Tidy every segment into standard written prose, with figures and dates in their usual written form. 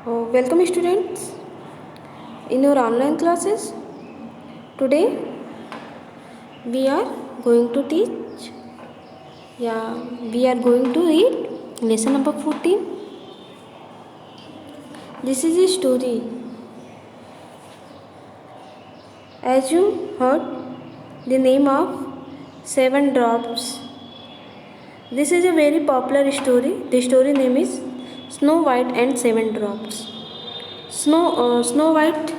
Welcome students in your online classes. Today we are going to teach, we are going to read lesson number 14. This is a story. As you heard the name of Seven Drops. This is a very popular story. The story name is Snow White and Seven Drops. Snow White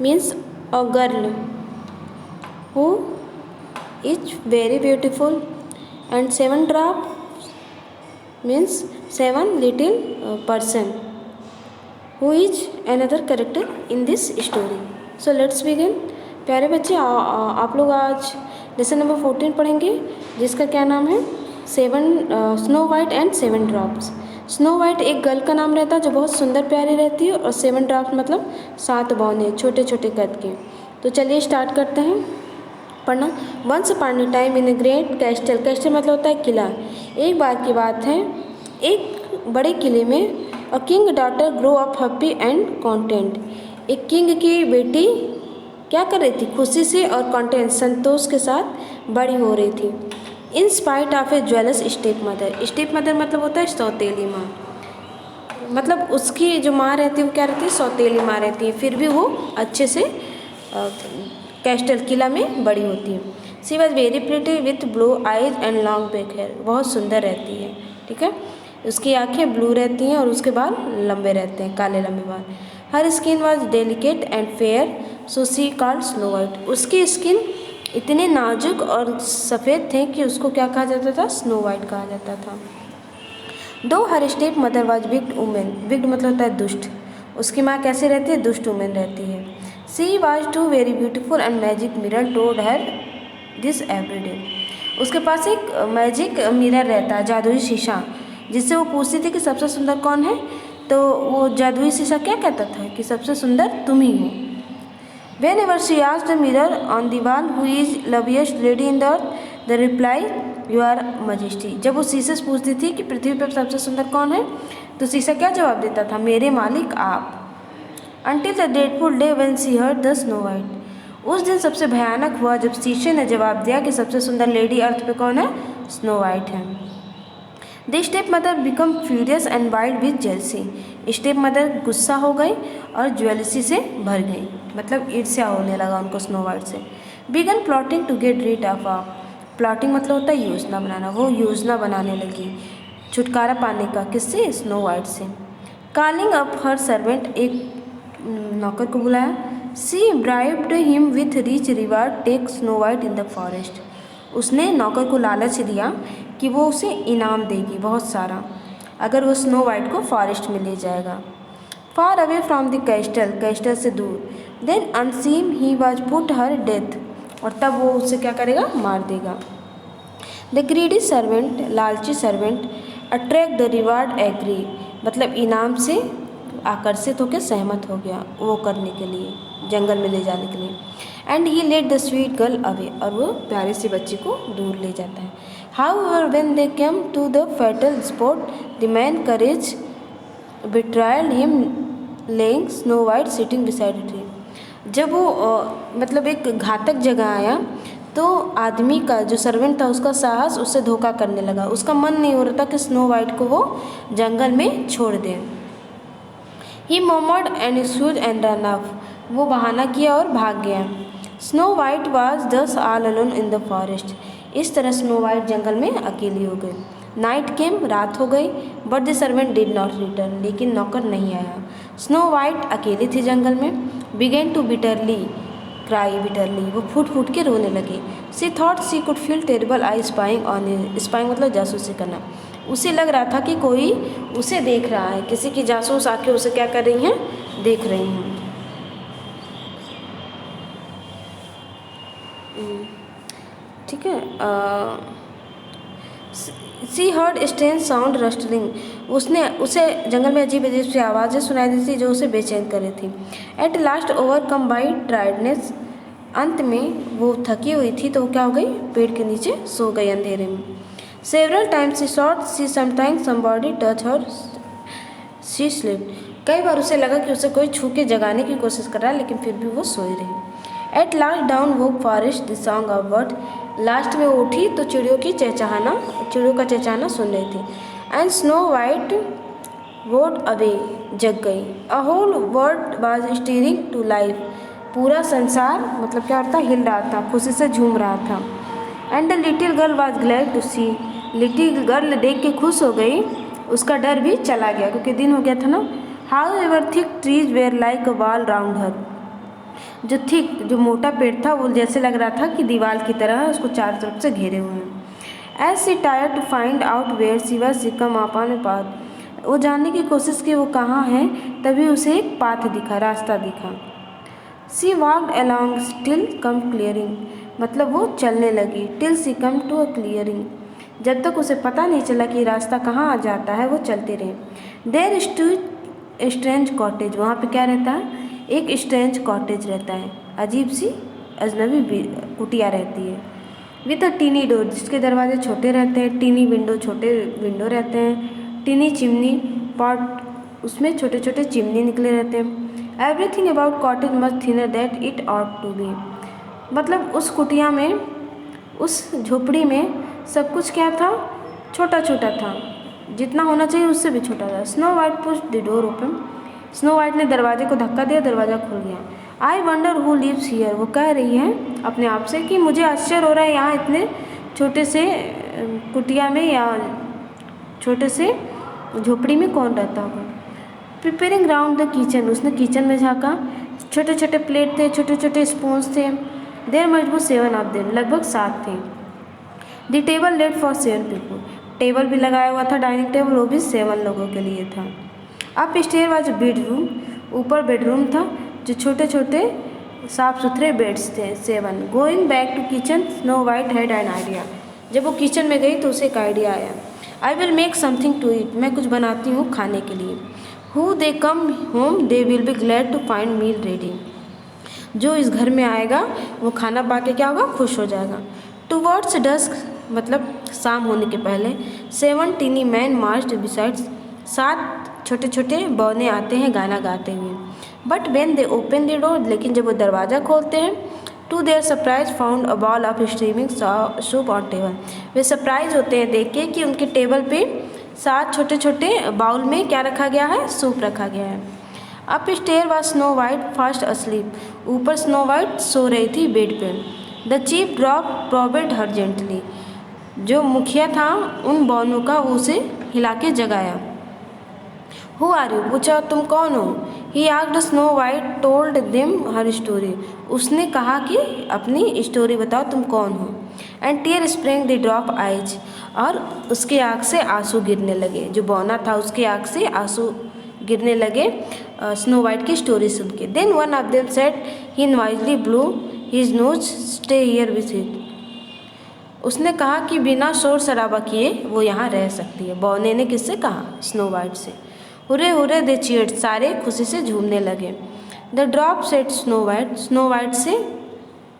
means a girl who is very beautiful, and seven drops means seven little person who is another character in this story. So let's begin. प्यारे बच्चे, आप लोग आज lesson number 14 पढ़ेंगे, जिसका क्या नाम है Snow white and seven drops. Snow white एक गर्ल का नाम रहता है जो बहुत सुंदर प्यारी रहती है, और सेवन ड्रॉप्स मतलब 7 बौने छोटे छोटे कद के। तो चलिए स्टार्ट करते हैं पढ़ना। Once upon a time in a great castle. Castle मतलब होता है किला। एक बार की बात है, एक बड़े किले में a king daughter grow up happy and content. एक किंग की बेटी क्या कर रही थी, खुशी से और कॉन्टेंट संतोष के साथ बड़ी हो रही थी। In spite of a jealous step mother. Step mother मतलब होता है सौतेली माँ, मतलब उसकी जो माँ रहती है वो क्या रहती है, सौतेली माँ रहती है, फिर भी वो अच्छे से कैस्टल किला में बड़ी होती है। She was very pretty with blue eyes and long black hair. बहुत सुंदर रहती है, ठीक है। उसकी आंखें ब्लू रहती हैं और उसके बाल लंबे रहते हैं, काले लंबे बाल। Her skin was delicate and fair so she called snow white. उसकी स्किन इतने नाजुक और सफ़ेद थे कि उसको क्या कहा जाता था, स्नो वाइट कहा जाता था। Though her step mother was wicked women. Wicked मतलब होता है दुष्ट। उसकी माँ कैसे रहती है, दुष्ट वुमेन रहती है। She was too very beautiful and magic mirror told her this every day. उसके पास एक मैजिक मिरर रहता है, जादुई शीशा, जिससे वो पूछती थी कि सबसे सुंदर कौन है, तो वो जादुई शीशा क्या कहता था कि सबसे सुंदर तुम ही हो। Whenever she asked the mirror on the wall who is loveliest lady in the earth, the reply your majesty। जब वो शीशे से पूछती थी कि पृथ्वी पर सबसे सुंदर कौन है, तो शीशा क्या जवाब देता था, मेरे मालिक आप। Until the dreadful day when she heard the Snow White। उस दिन सबसे भयानक हुआ जब शीशे ने जवाब दिया कि सबसे सुंदर लेडी अर्थ पे कौन है, स्नो वाइट है। The step mother become furious and wild with jealousy. Step mother गुस्सा हो गई और ज्वेलसी से भर गई, मतलब ईर्ष्या होने लगा उनको स्नो वाइट से। Began plotting to get rid of. Plotting मतलब होता है योजना बनाना। वो योजना बनाने लगी छुटकारा पाने का, किससे, स्नो वाइट से। कॉलिंग अप हर सर्वेंट, एक नौकर को बुलाया। She bribed him with rich reward take snow white in the forest. उसने नौकर को लालच दिया कि वो उसे इनाम देगी बहुत सारा अगर वो स्नो वाइट को फॉरेस्ट में ले जाएगा। Far away from the castle, castle से दूर। Then unseen he was put her death, और तब वो उसे क्या करेगा, मार देगा। द ग्रीडी सर्वेंट, लालची servant, attract the reward agree, मतलब इनाम से आकर्षित होकर सहमत हो गया वो करने के लिए, जंगल में ले जाने के लिए। And he let the sweet girl away, और वो प्यारे सी बच्ची को दूर ले जाता है। However when they came to the fatal spot the man courage betrayal him laying snow white sitting beside a tree. जब वो मतलब एक घातक जगह आया तो आदमी का जो सर्वेंट था उसका साहस उससे धोखा करने लगा। उसका मन नहीं हो रहा था कि स्नो वाइट को वो जंगल में छोड़ दे। He mumbled and excuse and ran off, वो बहाना किया और भाग गया। Snow white was thus all alone in the forest. इस तरह स्नो वाइट जंगल में अकेली हो गई। नाइट केम, रात हो गई, but the servant did not return, लेकिन नौकर नहीं आया। स्नो वाइट अकेली थी जंगल में। Began to bitterly cry bitterly, वो फूट फूट के रोने लगी। She thought she could feel terrible eye spying on, spying मतलब जासूसी करना। उसे लग रहा था कि कोई उसे देख रहा है, किसी की जासूस आके उसे क्या कर रही हैं, देख रही हैं। ठीक है। सी हर्ड स्ट्रेंज साउंड रस्टलिंग, उसे जंगल में अजीब अजीब सी आवाज़ें सुनाई दी थी जो उसे बेचैन कर रही थी। At last overcome by tiredness, अंत में वो थकी हुई थी तो वो क्या हो गई, पेड़ के नीचे सो गई अंधेरे में। Several times she thought she sometimes somebody touch her she slept. कई बार उसे लगा कि उसे कोई छू के जगाने की कोशिश कर रहा है, लेकिन फिर भी वो सोई रही। At last down woke forest the song of bird. Last में वो उठी तो चिड़ियों का चहचहाना सुन रही थी। And snow white woke away, जग गई। A whole world was stirring to life. पूरा संसार मतलब क्या होता, हिल रहा था, खुशी से झूम रहा था। And the little girl was glad to see. Little girl देख के खुश हो गई, उसका डर भी चला गया क्योंकि दिन हो गया था ना। However thick trees were like a wall round her. जो मोटा पेड़ था वो जैसे लग रहा था कि दीवार की तरह उसको चारों तरफ से घेरे हुए हैं। As she tried to find out where she was she come upon a path. वो जानने की कोशिश की वो कहाँ है, तभी उसे एक पाथ दिखा, रास्ता दिखा। She walked along till come clearing, मतलब वो चलने लगी। Till she come to a clearing, जब तक उसे पता नहीं चला कि रास्ता कहाँ आ जाता है, वो चलते रहे। देयर स्टूड स्ट्रेंज कॉटेज, वहाँ पे क्या रहता है, एक स्ट्रेंज कॉटेज रहता है, अजीब सी अजनबी कुटिया रहती है। विद अ टीनी डोर, जिसके दरवाजे छोटे रहते हैं, टीनी विंडो, छोटे विंडो रहते हैं, टीनी चिमनी पॉट, उसमें छोटे छोटे चिमनी निकले रहते हैं। Everything about cottage much thinner that it ought to be, मतलब उस कुटिया में, उस झोपड़ी में सब कुछ क्या था, छोटा छोटा था, जितना होना चाहिए उससे भी छोटा था। Snow White pushed the door open, Snow White ने दरवाजे को धक्का दिया, दरवाज़ा खुल गया। I wonder who lives here, वो कह रही है अपने आप से कि मुझे आश्चर्य हो रहा है यहाँ इतने छोटे से कुटिया में या छोटे से झोपड़ी में कौन रहता होगा। प्रिपेयरिंग राउंड द किचन, उसने किचन में झाँका। छोटे छोटे प्लेट थे, छोटे छोटे स्पून्स थे। There must be 7 of them, लगभग 7 थे। The table laid for 7 people, table भी लगाया हुआ था, डाइनिंग टेबल, वो भी 7 लोगों के लिए था। अप स्टेयर वाज बेडरूम, ऊपर बेडरूम था, जो छोटे छोटे साफ सुथरे बेड्स थे, 7। Going back to kitchen Snow White had an idea, जब वो किचन में गई तो उसे एक आइडिया आया। I will make something to eat, मैं कुछ बनाती हूँ खाने के लिए। Who they come home they will be glad to find meal ready, जो इस घर में आएगा वो खाना पा के क्या होगा, खुश हो जाएगा। टूवर्ड्स डस्क, मतलब शाम होने के पहले, 7 टीनी मैन मार्च्ड बिसाइड्स, 7 छोटे छोटे बौने आते हैं गाना गाते हुए। But when they open the door, लेकिन जब वो दरवाज़ा खोलते हैं, to their surprise found a bowl of streaming soup on table, वे सरप्राइज होते हैं देख के कि उनके टेबल पे 7 छोटे छोटे बाउल में क्या रखा गया है, सूप रखा गया है। Up stair was snow white fast asleep, ऊपर स्नो वाइट सो रही थी बेड पे। The chief dwarf probed her gently, जो मुखिया था उन बौनों का, वो उसे हिला के जगाया। हु आर यू, पूछा तुम कौन हो। He asked Snow White told them her story, उसने कहा कि अपनी स्टोरी बताओ, तुम कौन हो। And tear spring the dwarf eyes, और उसके आँख से आंसू गिरने लगे, जो बौना था उसके आँख से आंसू गिरने लगे स्नो वाइट की स्टोरी सुन के। Then one of them said he noisily blew his nose stay here with it, उसने कहा कि बिना शोर शराबा किए वो यहाँ रह सकती है। बौने ने किससे कहा, स्नो वाइट से। हुरे हुरे दे चीयर्ड, सारे खुशी से झूमने लगे। The dwarf said Snow White, Snow white से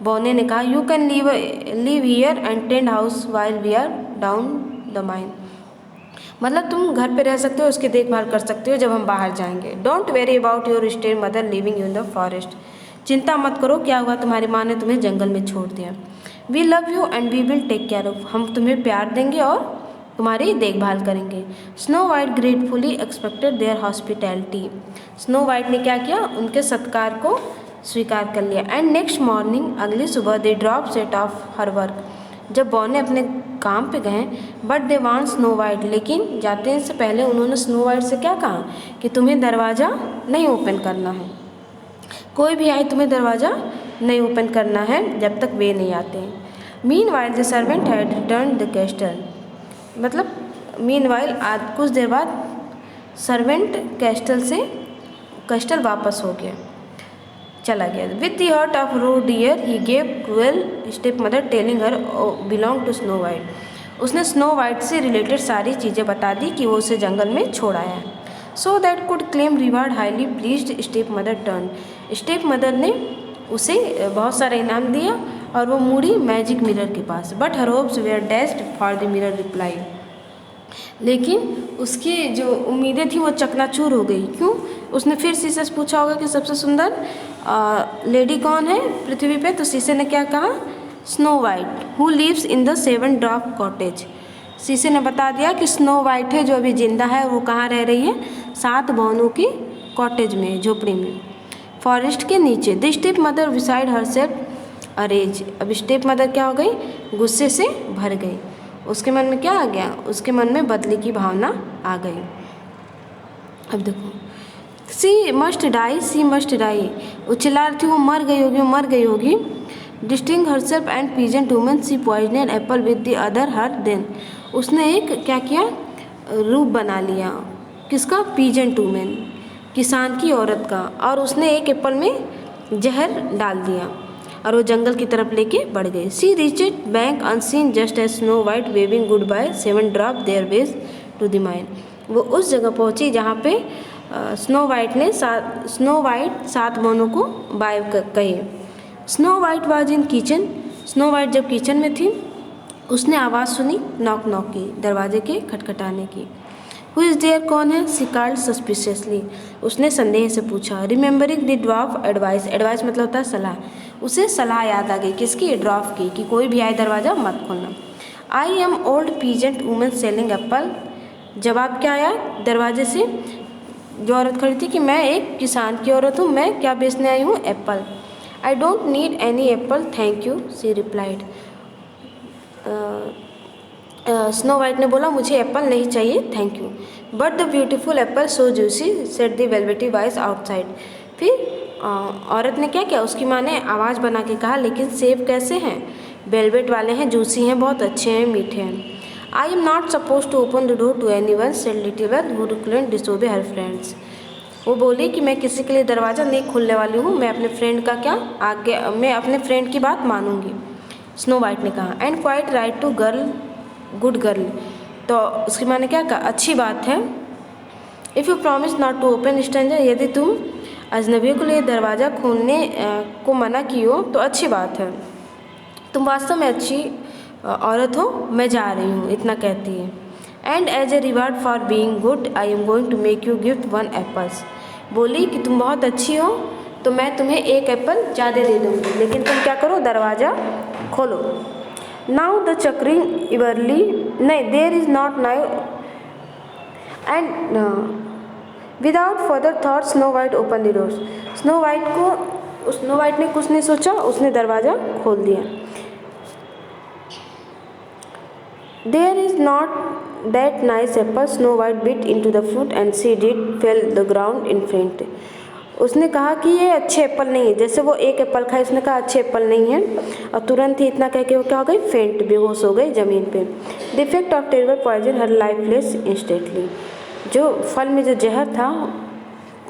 बौने ने कहा, you can live here and tend house while we are down the mine, मतलब तुम घर पे रह सकते हो, उसकी देखभाल कर सकते हो जब हम बाहर जाएंगे। Don't very about your stay mother living in the forest, चिंता मत करो क्या हुआ तुम्हारी माँ ने तुम्हें जंगल में छोड़ दिया। We love you and we will take care of, हम तुम्हें प्यार देंगे और तुम्हारी देखभाल करेंगे। Snow White gratefully expected their hospitality, Snow White ने क्या किया, उनके सत्कार को स्वीकार कर लिया। एंड नेक्स्ट मॉर्निंग, अगली सुबह, the dwarf set off her work, जब बौने अपने काम पे गए। But they want snow white, लेकिन जाते से पहले उन्होंने स्नो वाइट से क्या कहा कि तुम्हें दरवाज़ा नहीं ओपन करना है, कोई भी आए तुम्हें दरवाज़ा नहीं ओपन करना है जब तक वे नहीं आते। Mean while the servant had return the castle, मतलब मीन वाइल कुछ देर बाद सर्वेंट कैस्टल वापस हो गया, चला गया। With the heart of roe deer he gave cruel step mother telling her belong to Snow White, उसने स्नो वाइट से रिलेटेड सारी चीज़ें बता दी कि वो उसे जंगल में छोड़ आया है। So that could claim reward highly pleased step mother turn, step mother ने उसे बहुत सारा इनाम दिया और वो मुड़ी मैजिक मिरर के पास। But her hopes were dashed for the mirror reply, लेकिन उसकी जो उम्मीदें थी वो चकनाचूर हो गई। क्यों? उसने फिर शीशे से पूछा होगा कि सबसे सुंदर लेडी कौन है पृथ्वी पे, तो शीशे ने क्या कहा? Snow White who lives in the 7 dwarf cottage. शीशे ने बता दिया कि स्नो वाइट है जो अभी जिंदा है, वो कहाँ रह रही है? 7 बौनों की कॉटेज में, झोपड़ी में, फॉरेस्ट के नीचे। The step mother beside her set arrays. अब स्टेप मदर क्या हो गई? गुस्से से भर गई। उसके मन में क्या आ गया? उसके मन में बदले की भावना आ गई। अब देखो, सी मस्ट डाई, सी मस्ट डाई। वो चिल्ला रही थी वो मर गई होगी, वो मर गई होगी। Disguising herself and peasant woman she poison apple with the other her then. उसने एक क्या किया? रूप बना लिया। किसका? पीजेंट वुमेन, किसान की औरत का, और उसने एक एप्पल में जहर डाल दिया और वो जंगल की तरफ लेके बढ़ गई। She reached back unseen just as snow white waving good bye 7 dwarf their ways to the mine. वो उस जगह पहुंची जहाँ पे स्नो वाइट 7 बौनों को बाय कहे। Snow white was in kitchen. Snow White जब किचन में थी उसने आवाज़ सुनी नॉक नॉक की, दरवाजे के खटखटाने की। Who is there? कौन है? She called suspiciously. उसने संदेह से पूछा। Remembering the dwarf advice. Advice मतलब होता है सलाह। उसे सलाह याद आ गई। किसकी? ड्वार्फ की, कि कोई भी आए दरवाज़ा मत खोलना। I am old peasant woman selling Apple. जवाब क्या आया दरवाजे से? जो औरत खड़ी थी कि मैं एक किसान की औरत हूँ, मैं क्या बेचने आई हूँ? Apple. I don't need any apple thank you, she replied. Snow White ने बोला मुझे एप्पल नहीं चाहिए, thank you. But the beautiful apple so juicy said the velvety voice outside. फिर औरत ने क्या किया? उसकी माँ ने आवाज़ बना के कहा लेकिन सेब कैसे हैं? वेलवेट वाले हैं, जूसी हैं, बहुत अच्छे हैं, मीठे हैं। I am not suppose to open the door to any one said little girl who couldn't disobey her friends. वो बोली कि मैं किसी के लिए दरवाज़ा नहीं खोलने वाली हूँ, मैं अपने फ्रेंड का क्या आगे, मैं अपने फ्रेंड की बात मानूंगी। स्नो वाइट ने कहा। And quite right too girl, good girl. तो उसकी माँ ने क्या कहा? अच्छी बात है। If you promise not to open stranger, यदि तुम अजनबियों के लिए दरवाज़ा खोलने को मना की हो तो अच्छी बात है, तुम वास्तव में अच्छी औरत हो, मैं जा रही हूँ, इतना कहती है। And as a reward for being good I am going to make you gift 1 apples. बोली कि तुम बहुत अच्छी हो तो मैं तुम्हें 1 एप्पल ज़्यादा दे दूँगी, लेकिन तुम क्या करो? दरवाज़ा खोलो। नाउ द चक्रिंग इवरली, नहीं, there is not now and without further thought Snow White open the doors. Snow White ने कुछ नहीं सोचा, उसने दरवाज़ा खोल दिया। There is not that nice apple, Snow White bit in to the fruit and she did fell the ground in faint. उसने कहा कि ये अच्छे एप्पल नहीं है। जैसे वो 1 एप्पल खाए, उसने कहा अच्छे एप्पल नहीं है, और तुरंत ही इतना कह के वो क्या हो गई? फेंट, बेहोश हो गई ज़मीन पे। The effect of terrible poison her lifeless instantly. जो फल में जो जहर था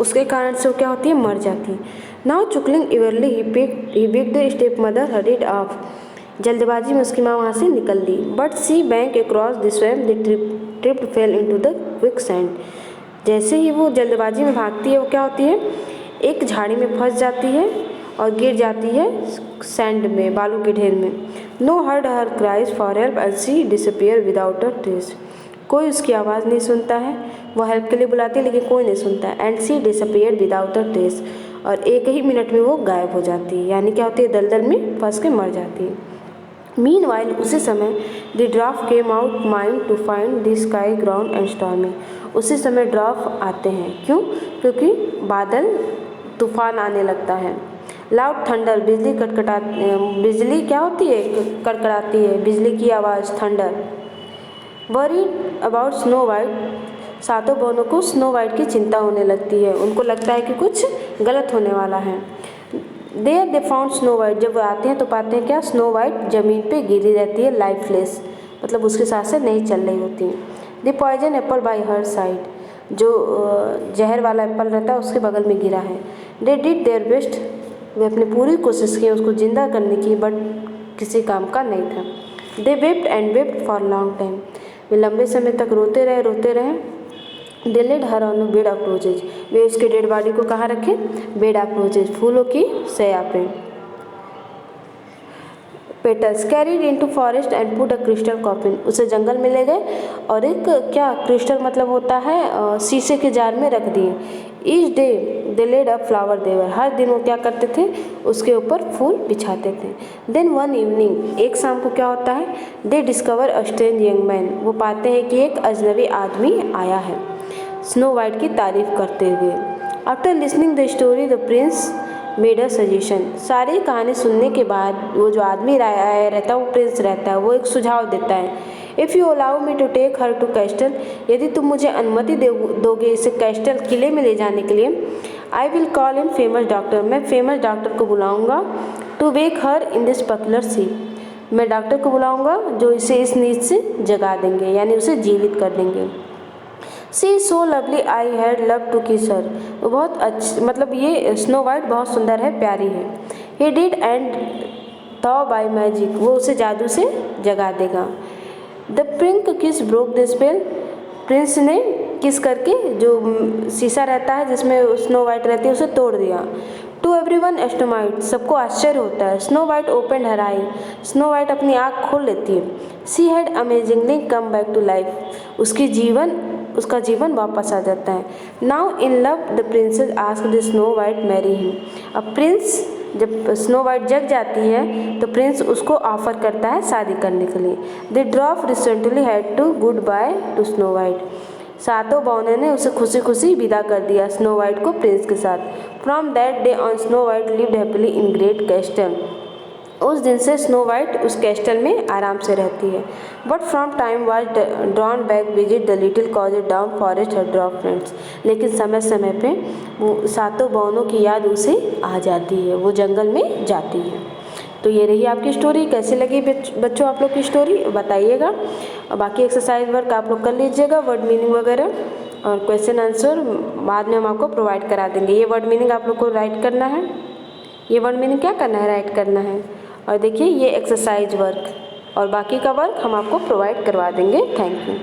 उसके कारण से वो क्या होती है? मर जाती है। Now chuckling evilly he big the step mother hurried off. जल्दबाजी में उसकी माँ वहाँ से निकल ली। But she back across the swamp the tripped fell into the quick sand. जैसे ही वो जल्दबाजी में भागती है वो क्या होती है? एक झाड़ी में फंस जाती है और गिर जाती है सैंड में, बालू के ढेर में। No heard her cries for help and she disappear without a trace. कोई उसकी आवाज़ नहीं सुनता है, वो हेल्प के लिए बुलाती है लेकिन कोई नहीं सुनता है। And she disappear without a trace, और 1 ही मिनट में वो गायब हो जाती है, यानी क्या होती है? दलदल में फंस के मर जाती है। मीन वाइल उसी समय the draft came out mind to find the sky ground and stormy. उसी समय ड्राफ्ट आते हैं। क्यों? क्योंकि बादल, तूफान आने लगता है। लाउड थंडर, बिजली क्या होती है? कड़कड़ाती है, बिजली की आवाज़, thunder. Worried about snow white, 7 बौनों को स्नो वाइट की चिंता होने लगती है, उनको लगता है कि कुछ गलत होने वाला है। There they found Snow White, जब वो आते हैं तो पाते हैं क्या? स्नो वाइट ज़मीन पे गिरी रहती है, लाइफलेस, मतलब उसके सांसें नहीं चल रही होती। The poison apple by her side, जो जहर वाला एप्पल रहता है उसके बगल में गिरा है। दे डिड देयर बेस्ट, वे अपनी पूरी कोशिश की उसको जिंदा करने की, बट किसी काम का नहीं था। They wept and wept for long time, वे लंबे समय तक रोते रहे। They laid her on bed of roses, वे उसके डेड बॉडी को कहाँ रखे? बेड ऑफ रोजेज, फूलों की शैया पे। Petals carried into forest and put a crystal coffin. उसे जंगल में ले गए और एक क्या क्रिस्टल मतलब होता है शीशे के जार में रख दिए। Each day they laid a flower there. हर दिन वो क्या करते थे, उसके ऊपर फूल बिछाते थे। देन वन इवनिंग, एक शाम को क्या होता है, दे discover a strange young man. वो पाते हैं कि एक अजनबी आदमी आया है स्नो वाइट की तारीफ करते हुए। After listening the story the Prince made a suggestion. सारी कहानी सुनने के बाद वो जो आदमी रहता है, वो प्रिंस रहता है, वो एक सुझाव देता है। If you allow me to take her to castle, यदि तुम मुझे अनुमति दोगे इसे कैस्टल किले में ले जाने के लिए, I will call in famous doctor, मैं फेमस डॉक्टर को बुलाऊंगा, to wake her in this particular sleep, मैं डॉक्टर को बुलाऊंगा जो इसे इस नींद से जगा देंगे, यानी उसे जीवित कर देंगे। She so lovely I had love to kiss her, वो बहुत अच्छी, मतलब ये स्नो वाइट बहुत सुंदर है, प्यारी है। He did and thaw by magic, वो उसे जादू से जगा देगा। द प्रिंक किस ब्रोक द स्पेल, प्रिंस ने किस करके जो शीशा रहता है जिसमें स्नो वाइट रहती है उसे तोड़ दिया। टू एवरीवन एस्टोमाइट, सबको आश्चर्य होता है। Snow White open her eye, Snow White अपनी आँख खोल लेती है। She had amazingly come back to life, उसका जीवन वापस आ जाता है। Now in love the princess ask the Snow White marry him, अब प्रिंस जब स्नो वाइट जग जाती है तो प्रिंस उसको ऑफर करता है शादी करने के लिए। The dwarf recently had to goodbye to Snow White, सातों बौने ने उसे खुशी खुशी विदा कर दिया स्नो वाइट को प्रिंस के साथ। From that day on snow white lived happily in great castle, उस दिन से स्नो वाइट उस कैस्टल में आराम से रहती है। But from time was drawn back visit the little causes down forest her drop friends, लेकिन समय समय पे वो सातों बौनों की याद उसे आ जाती है, वो जंगल में जाती है। तो ये रही आपकी स्टोरी। कैसी लगी बच्चों आप लोग की स्टोरी बताइएगा। और बाकी एक्सरसाइज वर्क आप लोग कर लीजिएगा, वर्ड मीनिंग वगैरह, और क्वेश्चन आंसर बाद में हम आपको प्रोवाइड करा देंगे। ये वर्ड मीनिंग आप लोग को राइट करना है, ये वर्ड मीनिंग क्या करना है, राइट करना है। और देखिए ये एक्सरसाइज वर्क और बाकी का वर्क हम आपको प्रोवाइड करवा देंगे। Thank you.